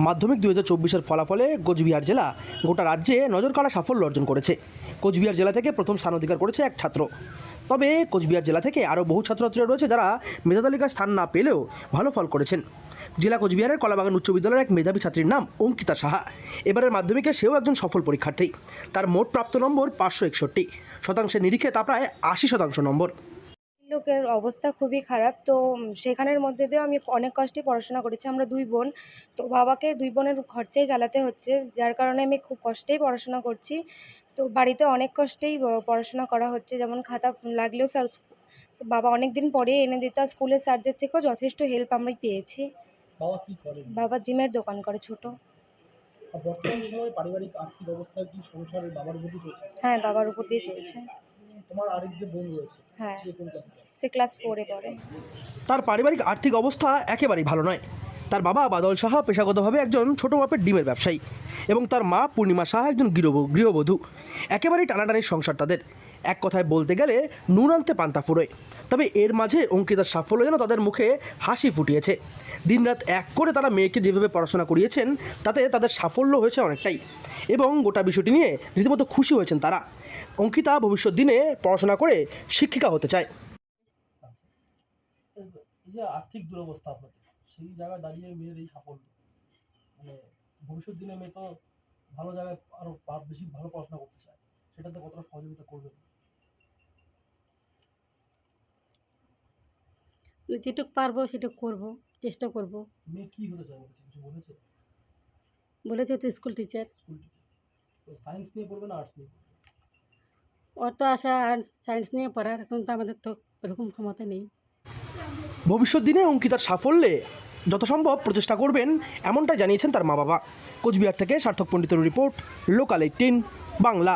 মাধ্যমিক 2024-এর ফলাফলে কোচবিহার জেলা গোটা রাজ্যে নজর কাড়া সাফল্য অর্জন করেছে। কোচবিহার জেলা থেকে প্রথম স্থান অধিকার করেছে এক ছাত্র। তবে কোচবিহার জেলা থেকে আরও বহু ছাত্রছাত্রীরা রয়েছে যারা মেধা তালিকায় স্থান না পেলেও ভালো ফল করেছেন। জেলা কোচবিহারের কলাবাগান উচ্চ বিদ্যালয়ের এক মেধাবী ছাত্রীর নাম অঙ্কিতা সাহা। এবারের মাধ্যমিকে সেও একজন সফল পরীক্ষার্থী। তার মোট প্রাপ্ত নম্বর 561 শতাংশের নিরিখে তা প্রায় 80% নম্বর। লোকের অবস্থা খুবই খারাপ, তো সেখানের মধ্যে দিয়েও আমি অনেক কষ্টে পড়াশোনা করেছি। আমরা দুই বোন, তো বাবাকে দুই বোনের খরচাই চালাতে হচ্ছে, যার কারণে আমি খুব কষ্টেই পড়াশোনা করছি। তো বাড়িতে অনেক কষ্টেই পড়াশোনা করা হচ্ছে, যেমন খাতা লাগলেও স্যার বাবা অনেক দিন পরে এনে দিত। স্কুলের স্যারদের থেকেও যথেষ্ট হেল্প আমি পেয়েছি। বাবা কি করেন? বাবা জিমের দোকান করে ছোট। বর্তমান সময়ে পারিবারিক আর্থিক অবস্থা কি সংসার বাবার উপরই চলছে? হ্যাঁ, বাবার উপর দিয়ে চলছে। তোমার আরেক যে বোন রয়েছে, হ্যাঁ, সে কোন ক্লাসে পড়ে? সে ক্লাস 4-এ পড়ে। তার পারিবারিক আর্থিক অবস্থা একেবারেই ভালো নয়। তার বাবা বাদল সাহা পেশাগতভাবে একজন ছোট মাপের ডিমের ব্যবসায়ী এবং তার মা পূর্ণিমা সাহা একজন গৃহবধূ। একেবারেই টানাটানির সংসার তাদের। এক কথায় বলতে গেলে নুন আনতে পান্তা ফুরোয়। তবে এর মাঝে অঙ্কিতার সাফল্য যেন তাদের মুখে হাসি ফুটিয়েছে। দিনরাত এক করে তারা মেয়েকে যেভাবে পড়াশোনা করিয়েছেন তাতে তাদের সাফল্য হয়েছে অনেকটাই, এবং গোটা বিষয়টি নিয়ে রীতিমতো খুশি হয়েছেন তারা। অঙ্কিতা ভবিষ্যৎ দিনে পড়াশোনা করে শিক্ষিকা হতে চায়। এই যে আর্থিক দুরবস্থা আপনাদের, সেই জায়গায় দাঁড়িয়ে মেয়ের এই সাফল্য, মানে ভবিষ্যৎ দিনে মেয়ে তো ভালো জায়গায় আরো বেশি ভালো পড়াশোনা করতে চায়, সেটাতে কতটা সহযোগিতা করবেন? যেটুক পারবো সেটুক করব, চেষ্টা করব। মেয়ে কি হতে চায় বলেছে, কিছু বলেছে? বলেছে তো স্কুল টিচার। School teacher. তো সায়েন্স নিয়ে পড়বে না আর্টস নিয়ে পড়বে? ওর তো আশা আর্টস সায়েন্স নিয়ে পড়ার, কিন্তু আমাদের তো এরকম ক্ষমতা নেই। ভবিষ্যৎ দিনে অঙ্কিতার সাফল্যে যথাসম্ভব প্রচেষ্টা করবেন, এমনটাই জানিয়েছেন তার মা বাবা। কোচবিহার থেকে সার্থক পণ্ডিতের রিপোর্ট, লোকাল 18 বাংলা।